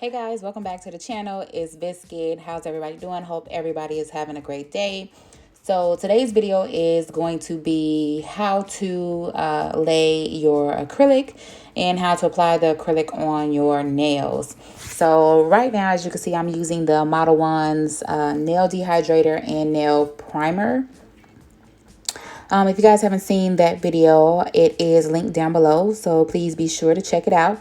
Hey guys, welcome back to the channel. It's Biscuit. How's everybody doing? Hope everybody is having a great day. So today's video is going to be how to lay your acrylic and how to apply the acrylic on your nails. So right now, as you can see, I'm using the Model 1's nail dehydrator and nail primer. If you guys haven't seen that video, it is linked down below, so please be sure to check it out.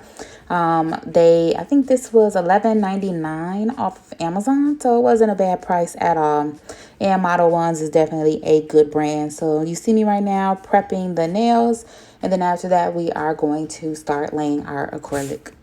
I think this was $11.99 off of Amazon, so it wasn't a bad price at all. And Model 1's is definitely a good brand. So you see me right now prepping the nails, and then after that we are going to start laying our acrylic.